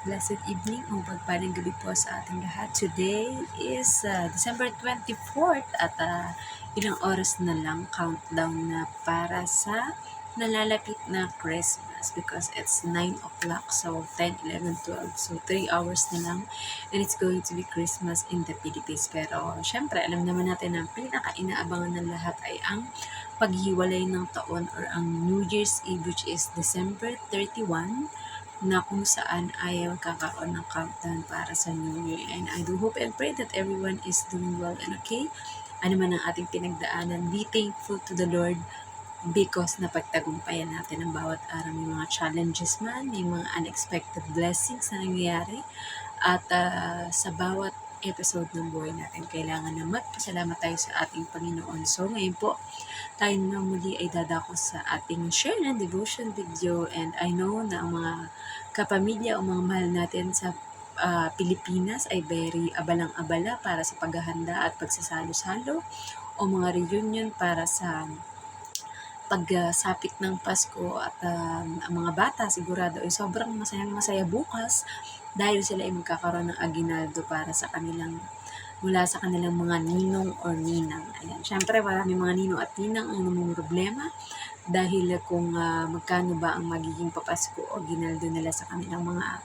Blessed evening o pagpaling gabi po sa ating lahat. Today is December 24th at ilang oras na lang countdown na para sa nalalapit na Christmas because it's 9 o'clock, so 10, 11, 12, so 3 hours na lang and it's going to be Christmas in the Philippines. Pero syempre alam naman natin na pinaka-inaabangan ng lahat ay ang paghiwalay ng taon or ang New Year's Eve, which is December 31, na kung saan ay magkakaroon ng countdown para sa New Year. And I do hope and pray that everyone is doing well and okay. Ano man ang ating pinagdaanan, be thankful to the Lord because napagtagumpayan natin ang bawat araw. May mga challenges man, may mga unexpected blessings na nangyayari. At sa bawat episode ng buhay natin, kailangan na magpasalamat tayo sa ating Panginoon. So ngayon po, tayo na muli ay dadako sa ating share ng devotion video, and I know na ang mga kapamilya o mga mahal natin sa Pilipinas ay very abalang-abala para sa paghahanda at pagsasalo-salo o mga reunion para sa pagsapit ng Pasko at ang mga bata sigurado ay sobrang masaya bukas dahil sila ay magkakaroon ng aginaldo para sa kanilang mula sa kanilang mga ninong or ninang. Ayan. Siyempre, marami mga ninong at ninang ang namumroblema dahil kung magkano ba ang magiging papasko o ginaldo nila sa kanilang mga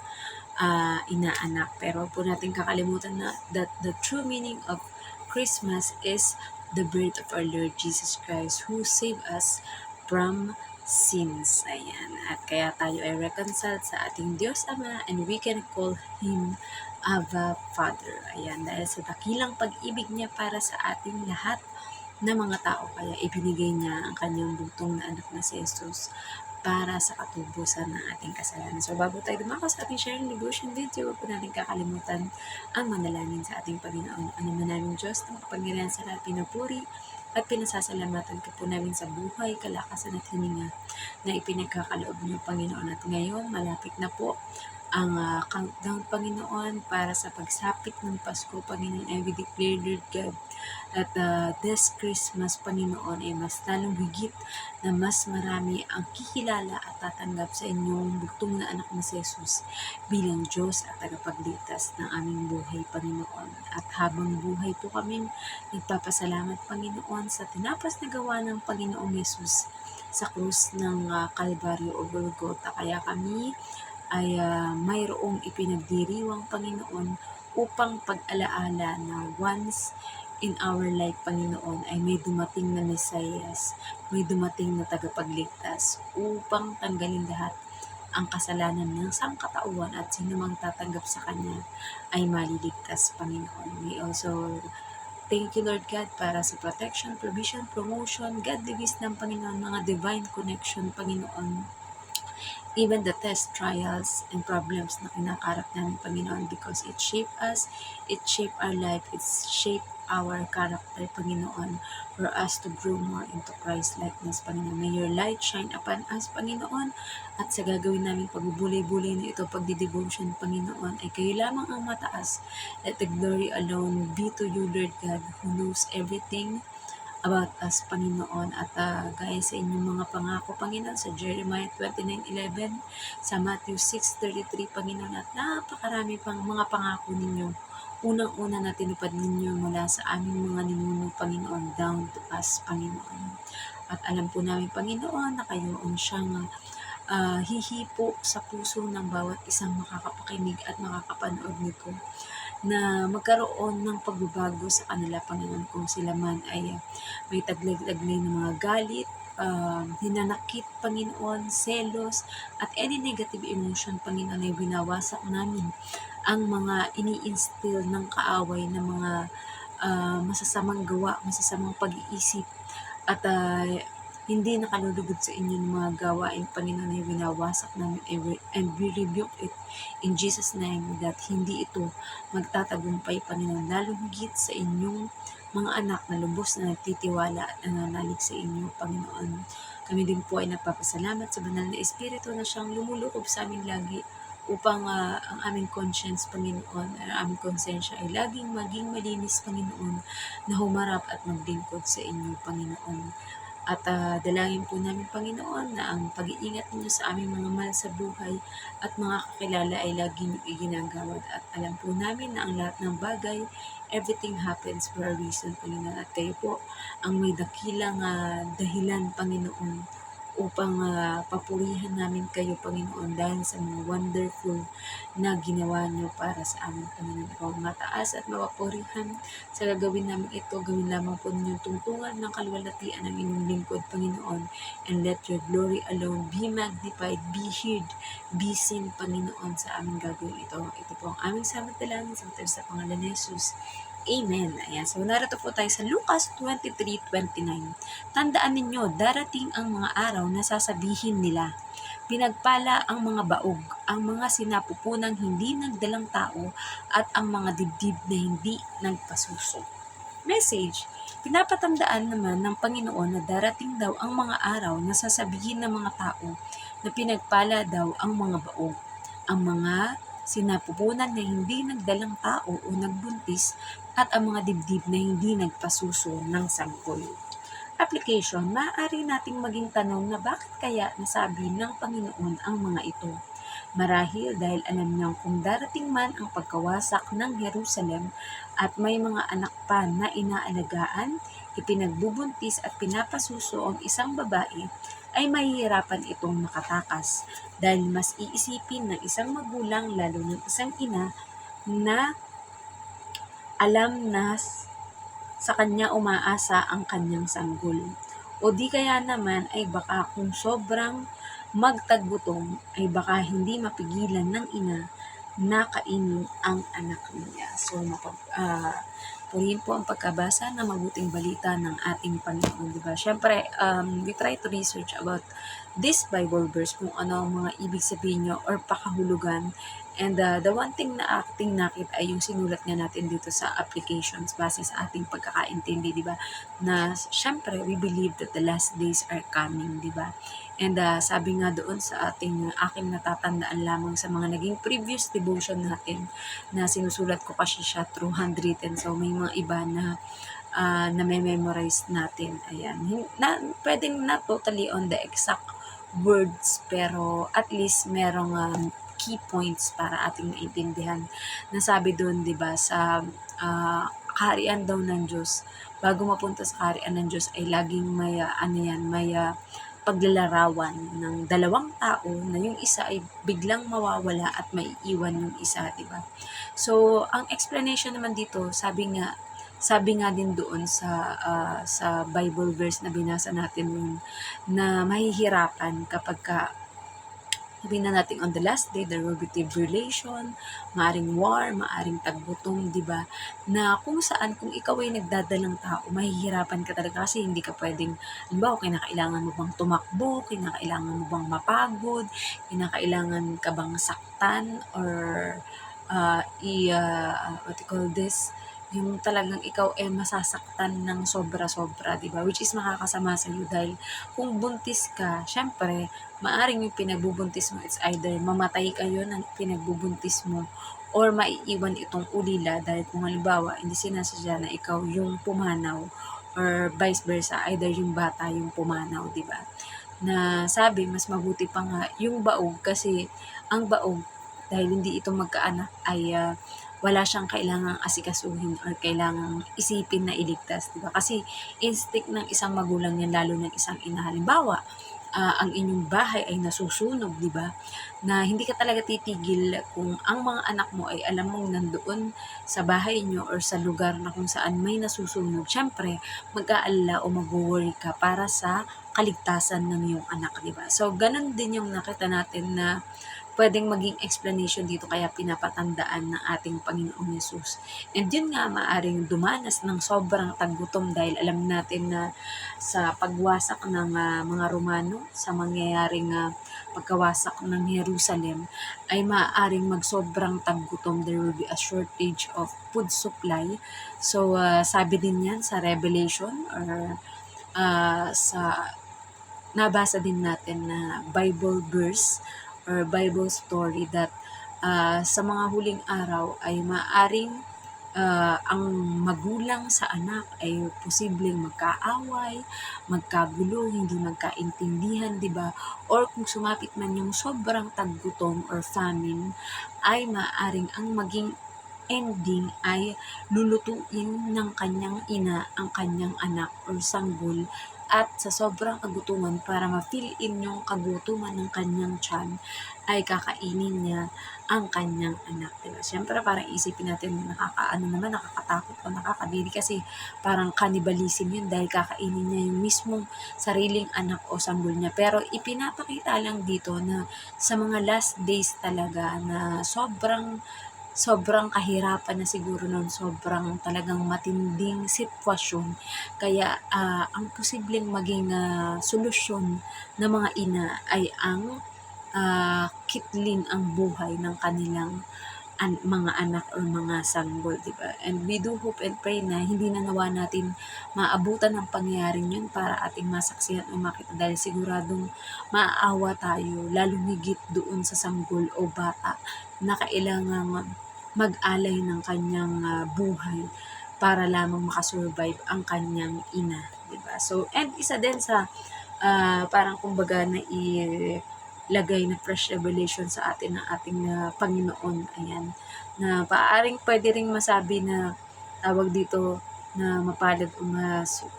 inaanak. Pero huwag po natin kakalimutan na that the true meaning of Christmas is the birth of our Lord Jesus Christ who saved us from sins. Ayan. At kaya tayo ay reconciled sa ating Diyos Ama and we can call Him Ava Father. Ayan. Dahil sa dakilang pag-ibig niya para sa ating lahat na mga tao, kaya ibinigay niya ang kanyang bugtong na anak na si Jesus para sa katubusan ng ating kasalanan. So bago tayo dumako sa ating sharing devotion video, huwag po natin kakalimutan ang manalangin sa ating Panginoon. Ano man namin Diyos na makapangyarihan sa lahat, pinupuri at pinasasalamatan ka po namin sa buhay, kalakasan at hininga na ipinagkakaloob niyo, Panginoon. At ngayon, malapit na po ang countdown, Panginoon, para sa pagsapit ng Pasko, Panginoon. And we declare, Lord God, at this Christmas, Panginoon, ay mas lalong higit na mas marami ang kikilala at tatanggap sa inyong bugtong na anak na si Jesus bilang Diyos at tagapagligtas ng aming buhay, Panginoon. At habang buhay po kaming nagpapasalamat, Panginoon, sa tinapas na gawa ng Panginoong Jesus sa krus ng Kalbaryo o Golgota. Kaya kami ay mayroong ipinagdiriwang, Panginoon, upang pag-alaala na once in our life, Panginoon, ay may dumating na Mesiyas, may dumating na tagapagligtas upang tanggalin lahat ang kasalanan ng sangkatauhan at sino mang tatanggap sa Kanya ay maliligtas, Panginoon. We also thank you, Lord God, para sa protection, provision, promotion, godly wisdom, Panginoon, mga divine connection, Panginoon, even the test, trials, and problems na kinakarap namin, Panginoon, because it shape us, it shape our life, it shape our character, Panginoon, for us to grow more into Christ likeness, Panginoon. May your light shine upon us, Panginoon, at sa gagawin namin pagbubulay-bulay na ito, pagdidevotion, Panginoon, ay kayo lamang ang mataas. Let the glory alone be to you, Lord God, who knows everything about us, Panginoon, at gaya sa inyong mga pangako, Panginoon, sa Jeremiah 29:11, sa Matthew 6:33, Panginoon, at napakarami pang mga pangako ninyo. Unang-una na tinupad ninyo mula sa aming mga ninuno, Panginoon, down to us, Panginoon. At alam po namin, Panginoon, na kayo ang siyang hihipo sa puso ng bawat isang makakapakinig at makakapanood nito, na magkaroon ng pagbabago sa kanila, Panginoon, kung sila man ay may taglay-taglay ng mga galit, hinanakit, Panginoon, selos, at any negative emotion, Panginoon, ay binawasak namin ang mga ini-instill ng kaaway na mga masasamang gawa, masasamang pag-iisip, at hindi nakalulugod sa inyo ng mga gawain, Panginoon, ay binawasak namin and we rebuke it in Jesus' name, that hindi ito magtatagumpay, Panginoon, lalo higit sa inyong mga anak na lubos na nagtitiwala at nananalig sa inyo, Panginoon. Kami din po ay nagpapasalamat sa banal na Espiritu na siyang lumulukob sa amin lagi upang ang aming conscience, Panginoon, ang aming konsensya ay laging maging malinis, Panginoon, na humarap at maglingkod sa inyo, Panginoon. At dalangin po namin, Panginoon, na ang pag-iingat ninyo sa aming mga mahal sa buhay at mga kakilala ay lagi niyo iginagawad. At alam po namin na ang lahat ng bagay, everything happens for a reason, Panginoon. At kayo po ang may dakilang dahilan, Panginoon, upang papurihan namin kayo, Panginoon, dahil sa mga wonderful na ginawa niyo para sa amin, Panginoon. Ikaw ang mataas at mapapurihan sa gagawin namin ito. Gawin lamang po ninyong tungtungan ng kaluwalhatian ng inyong lingkod, Panginoon. And let your glory alone be magnified, be heard, be seen, Panginoon, sa aming gagawin ito. Ito po ang aming samantalahan sa pangalan ni Jesus. Amen. Ayan. So, narito po tayo sa Lucas 23:29. Tandaan ninyo, darating ang mga araw na sasabihin nila, pinagpala ang mga baog, ang mga sinapupunang hindi nagdalang tao, at ang mga dibdib na hindi nagpasuso. Message, pinapatandaan naman ng Panginoon na darating daw ang mga araw na sasabihin ng mga tao na pinagpala daw ang mga baog, ang mga sinapupunan na hindi nagdalang tao o nagbuntis, at ang mga dibdib na hindi nagpasuso ng sanggol. Application, maaari nating maging tanong na bakit kaya nasabi ng Panginoon ang mga ito. Marahil dahil alam niyang kung darating man ang pagkawasak ng Jerusalem at may mga anak pa na inaalagaan, ipinagbubuntis at pinapasuso ang isang babae, ay mahihirapan itong makatakas dahil mas iisipin ng isang magulang, lalo ng isang ina, na alam na sa kanya umaasa ang kanyang sanggol. O di kaya naman ay baka kung sobrang magtagutom ay baka hindi mapigilan ng ina na kainin ang anak niya. So, purihin po ang pagkabasa ng mabuting balita ng ating Panginoon, diba? Siyempre, we try to research about this Bible verse, kung ano ang mga ibig sabihin nyo or pakahulugan. And the one thing na ating nakita ay yung sinulat nga natin dito sa applications base sa ating pagkakaintindi, di ba? Na syempre, we believe that the last days are coming, di ba? And sabi nga doon sa aking natatandaan lamang sa mga naging previous devotion natin na sinusulat ko kasi siya through handwritten. So may mga iba na na-memorize natin. Ayan. Pwedeng not totally on the exact words, pero at least merong key points para ating maintindihan. Nasabi doon, 'di ba, sa kaharian daw ng Diyos, bago mapunta sa kaharian ng Diyos ay laging may paglalarawan ng dalawang tao na yung isa ay biglang mawawala at maiiwan yung isa, 'di ba? So, ang explanation naman dito, sabi nga din doon sa Bible verse na binasa natin noon, na mahihirapan kapag sabihin na natin on the last day, there will be tribulation, maaring war, maaring taggutom, di ba? Na kung saan, kung ikaw ay nagdadalang tao, mahihirapan ka talaga kasi hindi ka pwedeng, halimbawa, kinakailangan mo bang tumakbo, kinakailangan mo bang mapagod, kinakailangan ka bang saktan, or what you call this, yung talagang ikaw ay masasaktan ng sobra-sobra, di ba? Which is makakasama sa iyo dahil kung buntis ka, syempre, maaring yung pinagbubuntis mo, it's either mamatay kayo ng pinagbubuntis mo or maiiwan itong ulila dahil kung halimbawa, hindi sinasadya na ikaw yung pumanaw or vice versa, either yung bata yung pumanaw, di ba? Na sabi, mas mabuti pa nga yung baog kasi ang baog, dahil hindi ito magkaanak, ay wala siyang kailangang asikasuhin or kailangang isipin na iligtas, di ba? Kasi instinct ng isang magulang yan, lalo ng isang ina. Halimbawa, ang inyong bahay ay nasusunog, di ba? Na hindi ka talaga titigil kung ang mga anak mo ay alam mong nandoon sa bahay nyo or sa lugar na kung saan may nasusunog. Siyempre, mag-aalala o mag-worry ka para sa kaligtasan ng iyong anak, di ba? So, ganun din yung nakita natin na pwedeng maging explanation dito kaya pinapatandaan ng ating Panginoong Yesus. And yun nga, maaring dumanas ng sobrang taggutom dahil alam natin na sa pagwasak ng mga Romano, sa mangyayaring pagkawasak ng Jerusalem, ay maaaring magsobrang taggutom. There will be a shortage of food supply. So, sabi din yan sa Revelation or sa nabasa din natin na Bible verse or Bible story that sa mga huling araw ay maaring ang magulang sa anak ay posibleng magkaaway, magkagulo, hindi magkaintindihan, 'di ba? Or kung sumapit man yung sobrang taggutom or famine, ay maaaring ang maging ending ay lulutuin ng kanyang ina ang kanyang anak or sanggol at sa sobrang kagutuman para ma-fill in yung kagutuman ng kanyang tiyan ay kakainin niya ang kanyang anak, diba? Siyempre parang isipin natin nakakatakot o nakakadiri kasi parang cannibalism yun dahil kakainin niya yung mismong sariling anak o sanggol niya. Pero ipinapakita lang dito na sa mga last days talaga na sobrang kahirapan na siguro nun, sobrang talagang matinding sitwasyon. Kaya ang posibleng maging solusyon ng mga ina ay ang kitlin ang buhay ng kanilang mga anak or mga sanggol, di ba? And we do hope and pray na hindi na nawa natin maabutan ng pangyayaring yun para ating masaksihan o makita dahil siguradong maaawa tayo, lalong higit doon sa sanggol o bata na kailangang mag-alay ng kanyang buhay para lamang makasurvive ang kanyang ina, di ba? So, and isa din sa parang kumbaga na lagay na fresh revelation sa atin ng ating Panginoon, ayan, na pwede ring masabi na tawag dito na mapalad o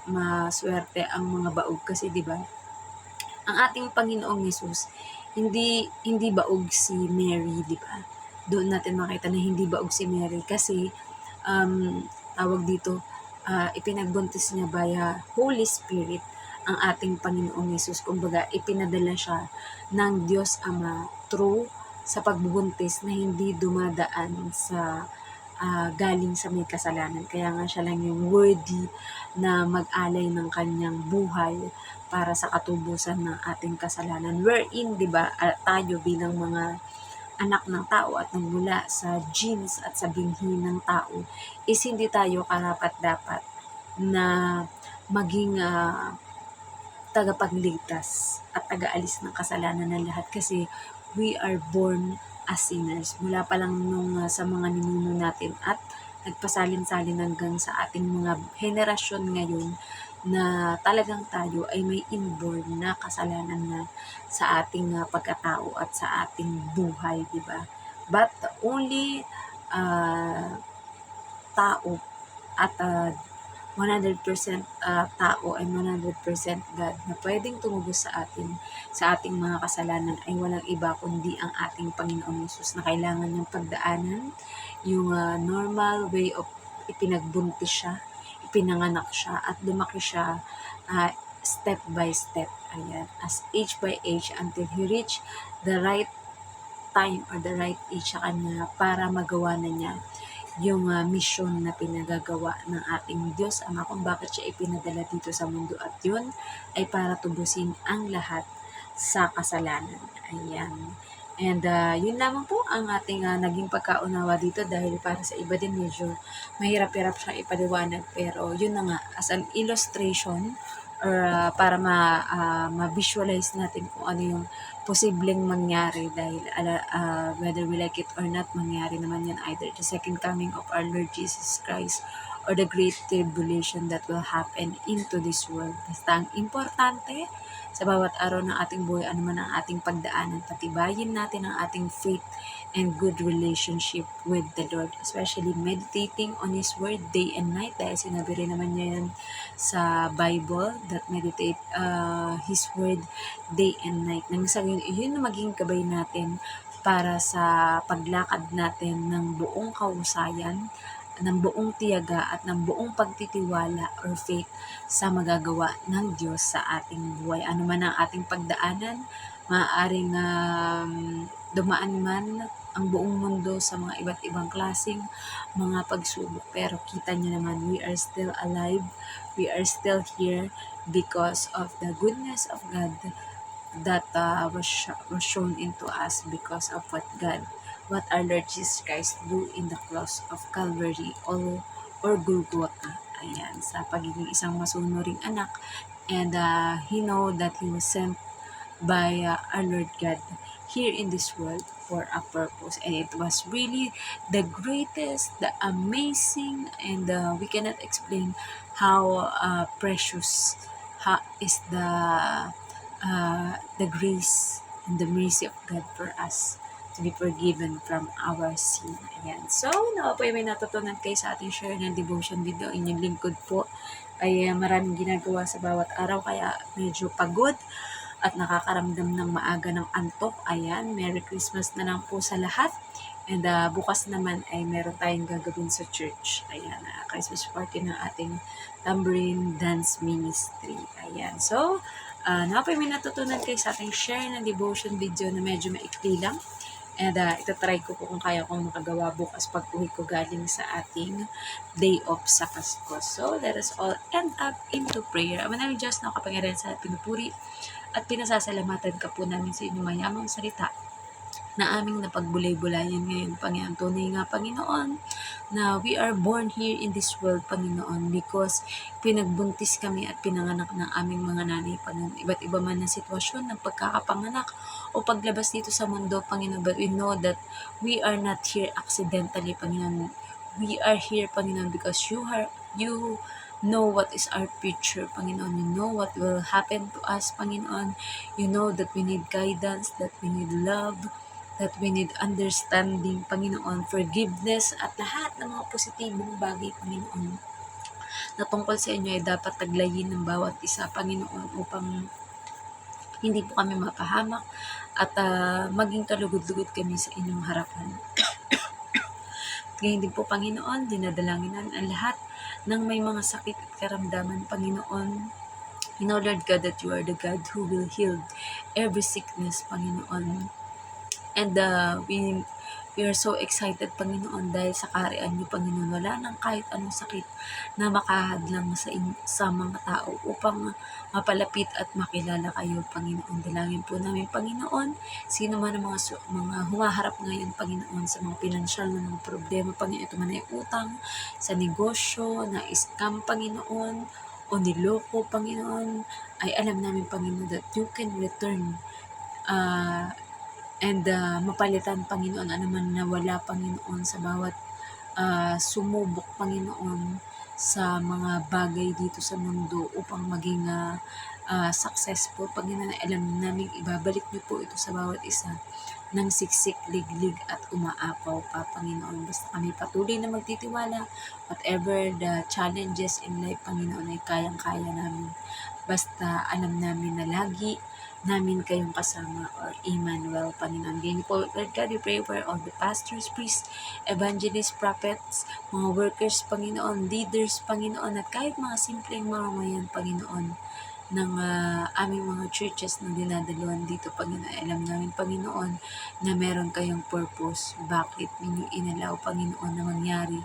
maswerte ang mga baog kasi 'di ba? Ang ating Panginoong Hesus hindi baog si Mary, 'di ba? Doon natin makita na hindi baog si Mary kasi tawag dito ipinagbuntis niya via Holy Spirit ang ating Panginoong Hesus. Kumbaga, ipinadala siya ng Diyos Ama through sa pagbubuntis na hindi dumadaan sa galing sa may kasalanan. Kaya nga siya lang yung worthy na mag-alay ng kanyang buhay para sa katubusan ng ating kasalanan. Wherein, di ba, tayo bilang mga anak ng tao at nagmula sa genes at sa binhi ng tao is hindi tayo karapat-dapat na maging tagapagligtas at tagaalis ng kasalanan ng lahat kasi we are born as sinners. Mula pa lang nung sa mga ninuno natin at nagpasalin-salin hanggang sa ating mga henerasyon ngayon na talagang tayo ay may inborn na kasalanan na sa ating pagkatao at sa ating buhay, di ba? But only tao at 100% tao and 100% God na pwedeng tumubos sa atin, sa ating mga kasalanan ay walang iba kundi ang ating Panginoong Hesus na kailangan niyang pagdaanan yung normal way of ipinagbuntis siya, ipinanganak siya at lumaki siya step by step, ayan, as age by age until he reach the right time or the right age sa kanya para magawa na niya yung mission na pinagagawa ng ating Diyos Ama kung bakit siya ipinadala dito sa mundo at yun ay para tubusin ang lahat sa kasalanan. Ayan. And yun lamang po ang ating naging pagkaunawa dito dahil para sa iba din medyo mahirap-hirap siyang ipaliwanag pero yun na nga as an illustration or para ma-visualize natin kung ano yung posibleng mangyari dahil whether we like it or not, mangyari naman yan either the second coming of our Lord Jesus Christ or the great tribulation that will happen into this world. Basta ang importante sa bawat araw ng ating buhay, ano man ang ating pagdaanan, patibayin natin ang ating faith and good relationship with the Lord, especially meditating on His Word day and night dahil sinabi rin naman niya yan sa Bible that meditate His Word day and night. Nang sa yun na maging gabay natin para sa paglakad natin ng buong kahusayan, ng buong tiyaga at ng buong pagtitiwala or faith sa magagawa ng Diyos sa ating buhay. Ano man ang ating pagdaanan, maaaring dumaan man ang buong mundo sa mga iba't ibang klaseng mga pagsubok. Pero kita niyo naman, we are still alive, we are still here because of the goodness of God that was shown into us because of what our Lord Jesus Christ do in the cross of Calvary or Golgotha. Ayan, sa pagiging isang masunuring anak. And He know that He was sent by our Lord God here in this world for a purpose. And it was really the greatest, the amazing, and we cannot explain how precious is the grace and the mercy of God for us to be forgiven from our sin. Ayan. So, po ay may natutunan kayo sa ating share ng devotion video. Inyong lingkod po ay maraming ginagawa sa bawat araw kaya medyo pagod at nakakaramdam ng maaga ng antok. Ayan, Merry Christmas na lang po sa lahat. And bukas naman ay meron tayong gagawin sa church. Ayan, Christmas party ng ating Tambourine Dance Ministry. Ayan, so, po may natutunan kayo sa ating share ng devotion video na medyo maikli lang. And itatry ko po kung kaya kong makagawa bukas pag-uwi ko galing sa ating day off sa Pasko. So, let us all end up into prayer. Ama namin Diyos na kapangyarihan sa pinupuri at pinasasalamatan ka po namin sa inyong mayamang salita na aming napagbulay-bulayan ngayon, Panginoon. Tunay nga, Panginoon, na we are born here in this world, Panginoon, because pinagbuntis kami at pinanganak ng aming mga nanay, Panginoon. Iba't iba man na sitwasyon ng pagkakapanganak o paglabas dito sa mundo, Panginoon, but we know that we are not here accidentally, Panginoon. We are here, Panginoon, because you know what is our future, Panginoon. You know what will happen to us, Panginoon. You know that we need guidance, that we need love, that we need understanding, Panginoon, forgiveness, at lahat ng mga positibong bagay, Panginoon, na tungkol sa inyo ay dapat taglayin ng bawat isa, Panginoon, upang hindi po kami mapahamak at maging kalugod-lugod kami sa inyong harapan. Ngayon din po, Panginoon, dinadalangin namin ang lahat ng may mga sakit at karamdaman, Panginoon. We know, Lord God, that you are the God who will heal every sickness, Panginoon. And we are so excited, Panginoon, dahil sa kaharian niyo, Panginoon. Wala nang kahit anong sakit na makahadlang sa mga tao upang mapalapit at makilala kayo, Panginoon. Dalangin po namin, Panginoon, sino man ang mga humaharap ngayon, Panginoon, sa mga pinansyal na mga problema, Panginoon, ito man ay utang sa negosyo, na scam, Panginoon, o niloko, Panginoon, ay alam namin, Panginoon, that you can return and mapalitan, Panginoon, anuman na wala, Panginoon, sa bawat sumubok, Panginoon, sa mga bagay dito sa mundo upang maging successful, Panginoon. Alam namin ibabalik niyo po ito sa bawat isa ng siksik, liglig at umaapaw pa, Panginoon. Basta kami patuloy na magtitiwala, whatever the challenges in life, Panginoon, ay kayang-kaya namin. Basta alam namin na lagi namin kayong kasama, or Emmanuel, Panginoon. Ganyan po, Lord God, we pray for all the pastors, priests, evangelists, prophets, mga workers, Panginoon, leaders, Panginoon, at kahit mga simpleng mamamayan, Panginoon, ng aming mga churches na dinadaluhan dito, Panginoon. Alam namin, Panginoon, na meron kayong purpose. Bakit ninyo inalaw, Panginoon, na mangyari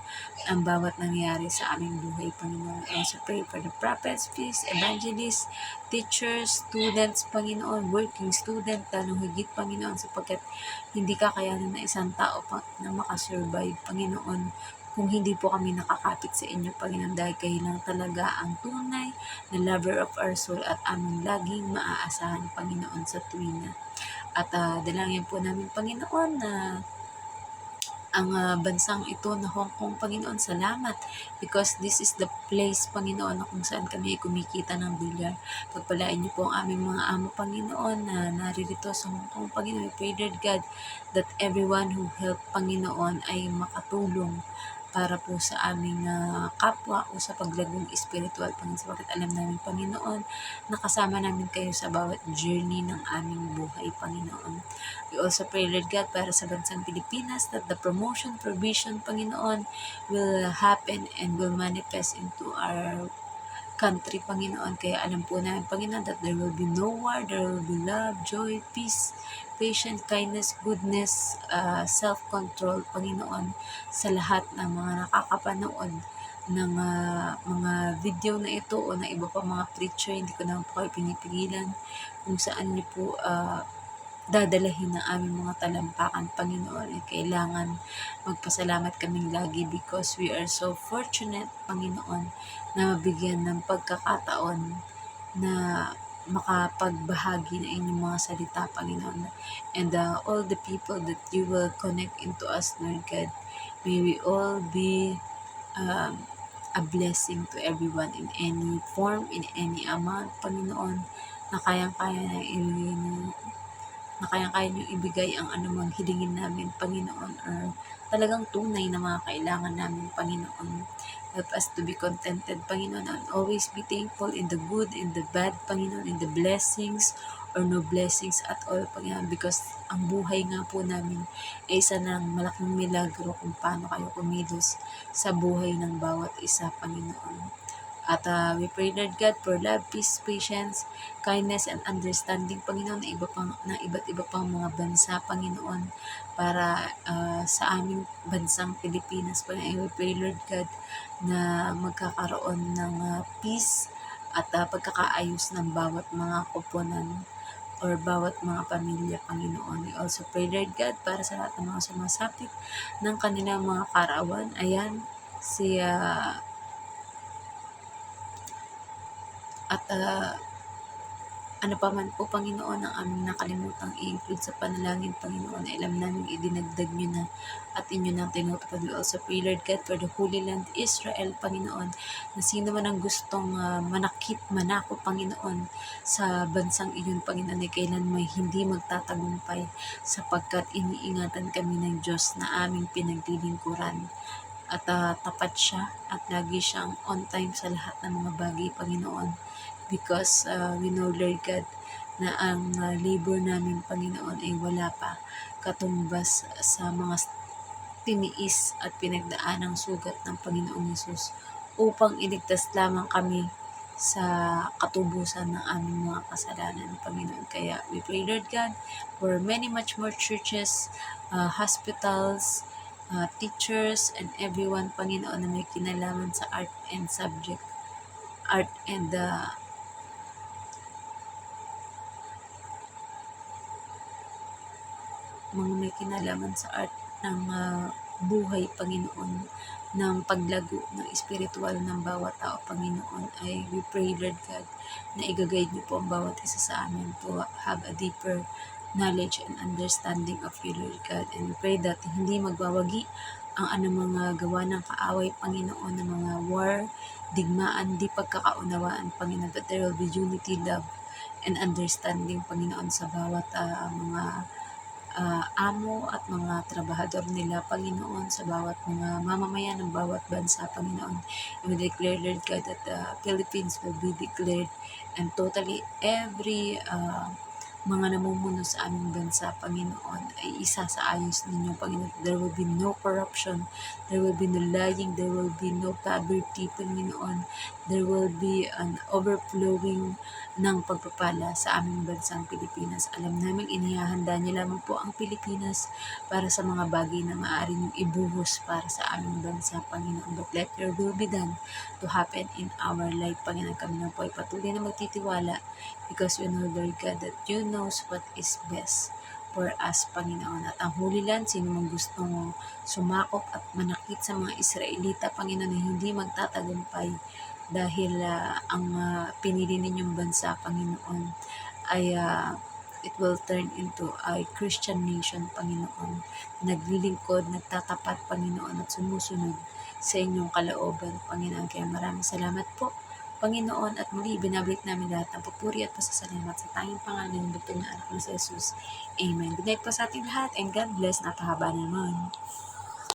ang bawat nangyari sa aming buhay, Panginoon. I also pray for the prophets, priests, evangelists, teachers, students, Panginoon, working student, tanong higit, Panginoon, sapagkat hindi kakayanin na isang tao na makasurvive, Panginoon, kung hindi po kami nakakapit sa inyo, Panginoon, dahil kayo lang talaga ang tunay na lover of our soul at aming laging maaasahan, Panginoon, sa tuwina. At dalangin po namin, Panginoon, na ang bansang ito na Hong Kong, Panginoon, salamat, because this is the place, Panginoon, na kung saan kami kumikita ng bilyar. Pagpalain niyo po ang aming mga amo, Panginoon, na naririto sa Hong Kong, Panginoon. We pray, Lord God, that everyone who help, Panginoon, ay makatulong para po sa aming kapwa o sa paglagong espiritual, Panginoon. Sapagkat alam namin, Panginoon, nakasama namin kayo sa bawat journey ng aming buhay, Panginoon. We also pray, Lord God, para sa bansang Pilipinas, that the promotion, provision, Panginoon, will happen and will manifest into our country, Panginoon. Kaya alam po namin, Panginoon, that there will be no war, there will be love, joy, peace, patience, kindness, goodness, self-control, Panginoon, sa lahat ng mga nakakapanood ng mga video na ito o na iba pa mga preacher. Hindi ko naman po kayo pinipigilan kung saan niyo po dadalahin ng aming mga talampakan, Panginoon. Kailangan magpasalamat kaming lagi because we are so fortunate, Panginoon, na mabigyan ng pagkakataon na makapagbahagi ng inyong mga salita, Panginoon. And all the people that you will connect into us, Lord God, may we all be um, a blessing to everyone in any form, in any amount, Panginoon, na kayang-kaya na kayang-kaya niyong ibigay ang anumang hilingin namin, Panginoon, or talagang tunay na mga kailangan namin, Panginoon. Help us to be contented, Panginoon, and always be thankful in the good, in the bad, Panginoon, in the blessings or no blessings at all, Panginoon, because ang buhay nga po namin ay isa ng malaking milagro kung paano kayo kumilos sa buhay ng bawat isa, Panginoon. At we pray, Lord God, for love, peace, patience, kindness, and understanding, Panginoon, na iba't iba pang mga bansa, Panginoon, para sa aming bansang Pilipinas, Panginoon. We pray, Lord God, na magkakaroon ng peace at pagkakaayos ng bawat mga koponan or bawat mga pamilya, Panginoon. We also pray, Lord God, para sa lahat ng mga sumasapit ng kanilang mga kaarawan. Ayan, si at ano pa man po, Panginoon, ang aming nakalimutang i-include sa panalangin, Panginoon, ay alam namin idinagdag nyo na at inyo nang tinutupad. We also pray, Lord God, for the Holy Land, Israel, Panginoon, na sino man ang gustong manako, Panginoon, sa bansang iyon, Panginoon, ay kailan may hindi magtatagumpay sapagkat iniingatan kami ng Diyos na aming pinaglilingkuran. At tapat siya at lagi siyang on time sa lahat ng mga bagay, Panginoon. Because we know, Lord God, na ang labor namin, Panginoon, ay wala pa katumbas sa mga tiniis at pinagdaanang sugat ng Panginoong Yesus upang iligtas lamang kami sa katubusan ng aming mga kasalanan, Panginoon. Kaya we pray, Lord God, for many much more churches, hospitals, teachers, and everyone, Panginoon, na may kinalaman sa art and mga may kinalaman sa art ng buhay, Panginoon, ng paglago ng espiritual ng bawat tao, Panginoon, ay we pray, Lord God, na i-guide niyo po ang bawat isa sa amin to have a deeper knowledge and understanding of you, Lord God. And we pray that hindi magwawagi ang anumang gawa ng kaaway, Panginoon, ng mga war, digmaan, di pagkakaunawaan, Panginoon, that there will be unity, love, and understanding, Panginoon, sa bawat mga amo at mga trabahador nila, Panginoon, sa bawat mga mamamayan ng bawat bansa, Panginoon. And we declare, Lord God, that the Philippines will be declared and totally every mga namumuno sa aming bansa, Panginoon, ay isa sa ayos ninyo, Panginoon. There will be no corruption, there will be no lying, there will be no poverty, Panginoon. There will be an overflowing ng pagpapala sa aming bansang Pilipinas. Alam namin inihahanda niyo lamang po ang Pilipinas para sa mga bagay na maaari niyong ibuhos para sa aming bansa, Panginoon. But let your will be done to happen in our life, Panginoon. Kami na po ay patuloy na magtitiwala because we know, Lord God, that you knows what is best for us, Panginoon. At ang Holy Land, sino mang gustong sumakop at manakit sa mga Israelita, Panginoon, na hindi magtatagumpay dahil ang pinili ninyong bansa, Panginoon, ay it will turn into a Christian nation, Panginoon, naglilingkod, nagtatapat, Panginoon, at sumusunod sa inyong kalooban, Panginoon. Kaya maraming salamat po, Panginoon, at muli binabalik namin lahat ng papuri at pasasalamat sa tanging pangalan ng butong na anak ng Jesus. Amen. Good night po sa ating lahat and God bless. Napahaba naman.